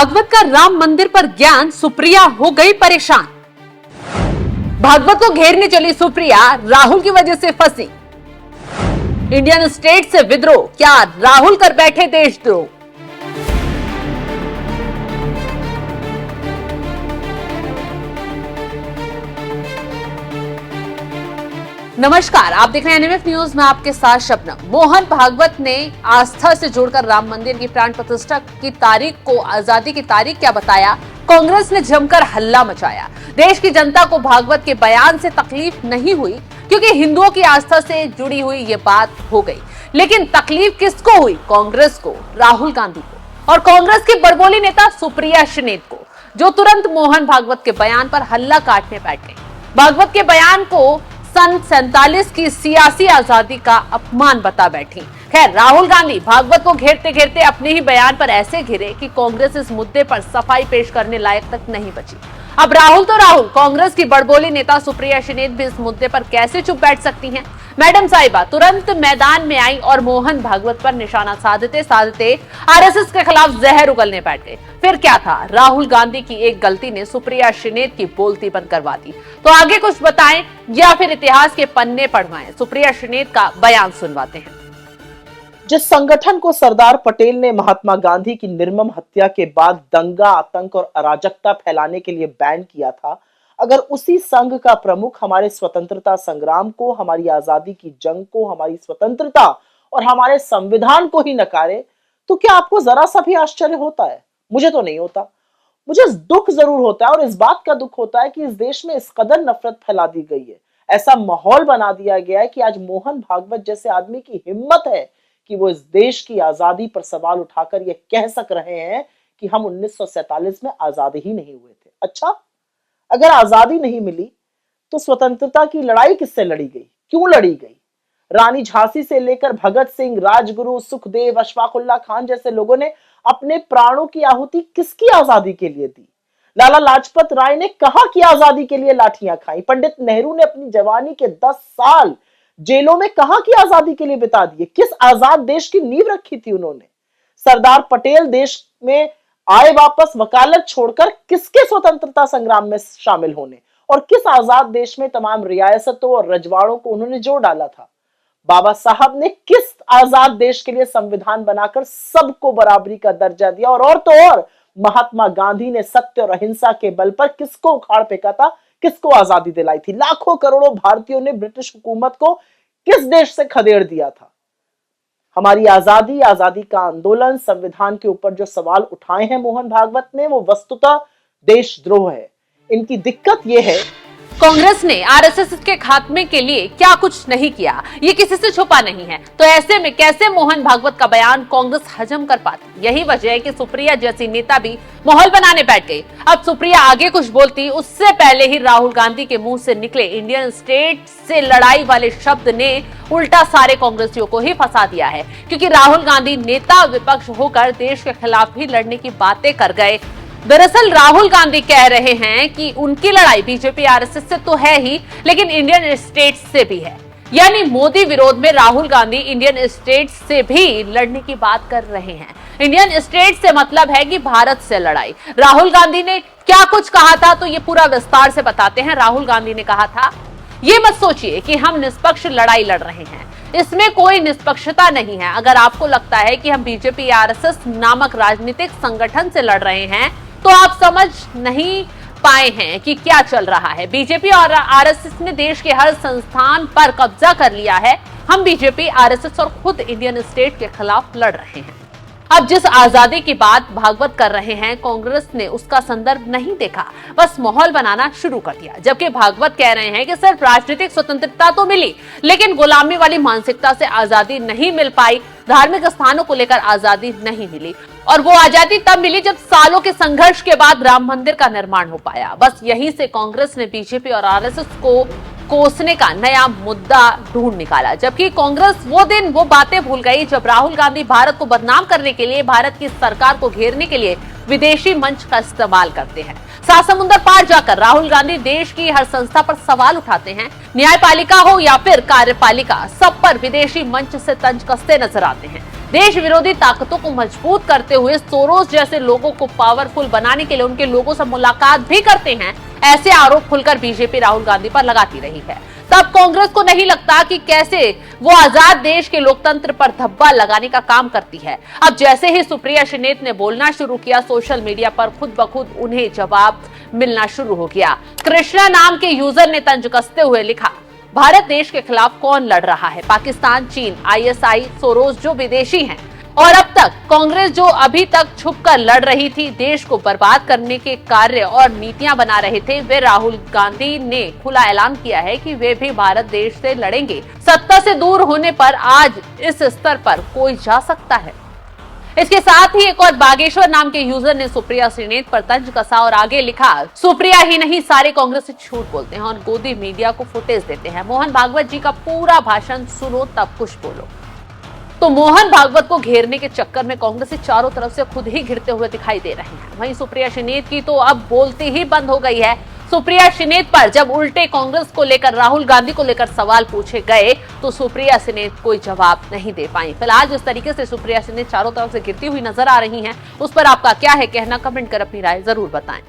भागवत का राम मंदिर पर ज्ञान, सुप्रिया हो गई परेशान। भागवत को घेरने चली सुप्रिया, राहुल की वजह से फंसी। इंडियन स्टेट से विद्रोह, क्या राहुल कर बैठे देशद्रोह। नमस्कार, आप देख रहे हैं एनएमएफ न्यूज में आपके साथ शबनम। मोहन भागवत ने आस्था से जोड़कर राम मंदिर की प्राण प्रतिष्ठा की तारीख को आजादी की तारीख क्या बताया। कांग्रेस ने जमकर हल्ला मचाया। देश की जनता को भागवत के बयान से तकलीफ नहीं हुई क्योंकि हिंदुओं की आस्था से जुड़ी हुई ये बात हो गई, लेकिन तकलीफ किसको हुई? कांग्रेस को, राहुल गांधी को और कांग्रेस की बड़बोली नेता सुप्रिया श्रीनेत को, जो तुरंत मोहन भागवत के बयान पर हल्ला काटने बैठे। भागवत के बयान को सन 47 की सियासी आजादी का अपमान बता बैठी। खैर, राहुल गांधी भागवत को घेरते घेरते अपने ही बयान पर ऐसे घिरे कि कांग्रेस इस मुद्दे पर सफाई पेश करने लायक तक नहीं बची। अब राहुल तो राहुल, कांग्रेस की बड़बोली नेता सुप्रिया श्रीनेत भी इस मुद्दे पर कैसे चुप बैठ सकती हैं? मैडम साहिबा तुरंत मैदान में आई और मोहन भागवत पर निशाना साधते साधते आरएसएस के खिलाफ जहर उगलने बैठे। फिर क्या था? राहुल गांधी की एक गलती ने सुप्रिया श्रीनेत की बोलती बंद करवा दी। तो आगे कुछ बताएं या फिर इतिहास के पन्ने पढ़वाएं? सुप्रिया श्रीनेत का बयान सुनवाते हैं। जिस संगठन को सरदार पटेल ने महात्मा गांधी की निर्मम हत्या के बाद दंगा, आतंक और अराजकता फैलाने के लिए बैन किया था, अगर उसी संघ का प्रमुख हमारे स्वतंत्रता संग्राम को, हमारी आजादी की जंग को, हमारी स्वतंत्रता और हमारे संविधान को ही नकारे, तो क्या आपको जरा सा भी आश्चर्य होता है? मुझे तो नहीं होता। मुझे दुख जरूर होता है और इस बात का दुख होता है कि इस देश में इस कदर नफरत फैला दी गई है, ऐसा माहौल बना दिया गया है कि आज मोहन भागवत जैसे आदमी की हिम्मत है कि वो इस देश की आजादी पर सवाल उठाकर ये कह सक रहे हैं कि हम 1947 में आजाद ही नहीं हुए थे। अच्छा, अगर आजादी नहीं मिली तो स्वतंत्रता की लड़ाई किससे लड़ी गई, क्यों लड़ी गई? रानी झांसी से लेकर भगत सिंह, राजगुरु, सुखदेव, अशफाकुल्ला खान जैसे लोगों ने अपने प्राणों की आहुति किसकी आजादी के लिए दी? लाला लाजपत राय ने कहां की आजादी के लिए लाठियां खाई? पंडित नेहरू ने अपनी जवानी के 10 साल जेलों में कहां की आजादी के लिए बिता दिए? किस आजाद देश की नींव रखी थी उन्होंने? सरदार पटेल देश में आए वापस वकालत छोड़कर किसके स्वतंत्रता संग्राम में शामिल होने और किस आजाद देश में तमाम रियासतों और रजवाड़ों को उन्होंने जोड़ डाला था? बाबा साहब ने किस आजाद देश के लिए संविधान बनाकर सबको बराबरी का दर्जा दिया? और तो और महात्मा गांधी ने सत्य और अहिंसा के बल पर किसको उखाड़ फेंका था, किसको आजादी दिलाई थी? लाखों करोड़ों भारतीयों ने ब्रिटिश हुकूमत को किस देश से खदेड़ दिया था? हमारी आजादी, आजादी का आंदोलन, संविधान के ऊपर जो सवाल उठाए हैं मोहन भागवत ने, वो वस्तुतः देशद्रोह है। इनकी दिक्कत यह है, कांग्रेस ने आरएसएस के खात्मे के लिए क्या कुछ नहीं किया, ये किसी से छुपा नहीं है। तो ऐसे में कैसे मोहन भागवत का बयान कांग्रेस हजम कर पाती? यही वजह है कि सुप्रिया जैसी नेता भी माहौल बनाने बैठ गई। अब सुप्रिया आगे कुछ बोलती, उससे पहले ही राहुल गांधी के मुंह से निकले इंडियन स्टेट से लड़ाई वाले शब्द ने उल्टा सारे कांग्रेसियों को ही फंसा दिया है, क्योंकि राहुल गांधी नेता विपक्ष होकर देश के खिलाफ भी लड़ने की बातें कर गए। दरअसल राहुल गांधी कह रहे हैं कि उनकी लड़ाई बीजेपी आरएसएस से तो है ही, लेकिन इंडियन स्टेट से भी है। यानी मोदी विरोध में राहुल गांधी इंडियन स्टेट से भी लड़ने की बात कर रहे हैं। इंडियन स्टेट से मतलब है कि भारत से लड़ाई। राहुल गांधी ने क्या कुछ कहा था, तो ये पूरा विस्तार से बताते हैं। राहुल गांधी ने कहा था, ये मत सोचिए कि हम निष्पक्ष लड़ाई लड़ रहे हैं, इसमें कोई निष्पक्षता नहीं है। अगर आपको लगता है कि हम बीजेपी आरएसएस नामक राजनीतिक संगठन से लड़ रहे हैं तो आप समझ नहीं पाए हैं कि क्या चल रहा है। बीजेपी और आरएसएस ने देश के हर संस्थान पर कब्जा कर लिया है। हम बीजेपी, आरएसएस और खुद इंडियन स्टेट के खिलाफ लड़ रहे हैं। अब जिस आजादी की बात भागवत कर रहे हैं, कांग्रेस ने उसका संदर्भ नहीं देखा, बस माहौल बनाना शुरू कर दिया। जबकि भागवत कह रहे हैं कि सिर्फ राजनीतिक स्वतंत्रता तो मिली, लेकिन गुलामी वाली मानसिकता से आजादी नहीं मिल पाई, धार्मिक स्थानों को लेकर आजादी नहीं मिली। और वो आजादी तब मिली जब सालों के संघर्ष के बाद राम मंदिर का निर्माण हो पाया। बस यहीं से कांग्रेस ने बीजेपी और आरएसएस को कोसने का नया मुद्दा ढूंढ निकाला। जबकि कांग्रेस वो दिन, वो बातें भूल गई जब राहुल गांधी भारत को बदनाम करने के लिए, भारत की सरकार को घेरने के लिए विदेशी मंच का इस्तेमाल करते हैं। 7 समुंदर पार जाकर राहुल गांधी देश की हर संस्था पर सवाल उठाते हैं। न्यायपालिका हो या फिर कार्यपालिका, सब पर विदेशी मंच से तंज कसते नजर आते हैं। देश विरोधी ताकतों को मजबूत करते हुए सोरोस जैसे लोगों को पावरफुल बनाने के लिए उनके लोगों से मुलाकात भी करते हैं, ऐसे आरोप खुलकर बीजेपी राहुल गांधी पर लगाती रही है। तब कांग्रेस को नहीं लगता कि कैसे वो आजाद देश के लोकतंत्र पर धब्बा लगाने का काम करती है। अब जैसे ही सुप्रिया श्रीनेत ने बोलना शुरू किया, सोशल मीडिया पर खुद ब खुद उन्हें जवाब मिलना शुरू हो गया। कृष्णा नाम के यूजर ने तंज कसते हुए लिखा, भारत देश के खिलाफ कौन लड़ रहा है? पाकिस्तान, चीन, आईएसआई, सोरोस जो विदेशी हैं। और अब तक कांग्रेस जो अभी तक छुपकर लड़ रही थी, देश को बर्बाद करने के कार्य और नीतियां बना रहे थे, वे राहुल गांधी ने खुला ऐलान किया है कि वे भी भारत देश से लड़ेंगे। सत्ता से दूर होने पर आज इस स्तर पर कोई जा सकता है। इसके साथ ही एक और बागेश्वर नाम के यूजर ने सुप्रिया श्रीनेत पर तंज कसा और आगे लिखा, सुप्रिया ही नहीं सारे कांग्रेस से झूठ बोलते हैं और गोदी मीडिया को फुटेज देते हैं। मोहन भागवत जी का पूरा भाषण सुनो तब कुछ बोलो। तो मोहन भागवत को घेरने के चक्कर में कांग्रेस से चारों तरफ से खुद ही घिरते हुए दिखाई दे रहे हैं। वहीं सुप्रिया श्रीनेत की तो अब बोलती ही बंद हो गई है। सुप्रिया श्रीनेत पर जब उल्टे कांग्रेस को लेकर, राहुल गांधी को लेकर सवाल पूछे गए तो सुप्रिया श्रीनेत कोई जवाब नहीं दे पाई। फिलहाल जिस तरीके से सुप्रिया श्रीनेत चारों तरफ से गिरती हुई नजर आ रही हैं, उस पर आपका क्या है कहना? कमेंट कर अपनी राय जरूर बताएं।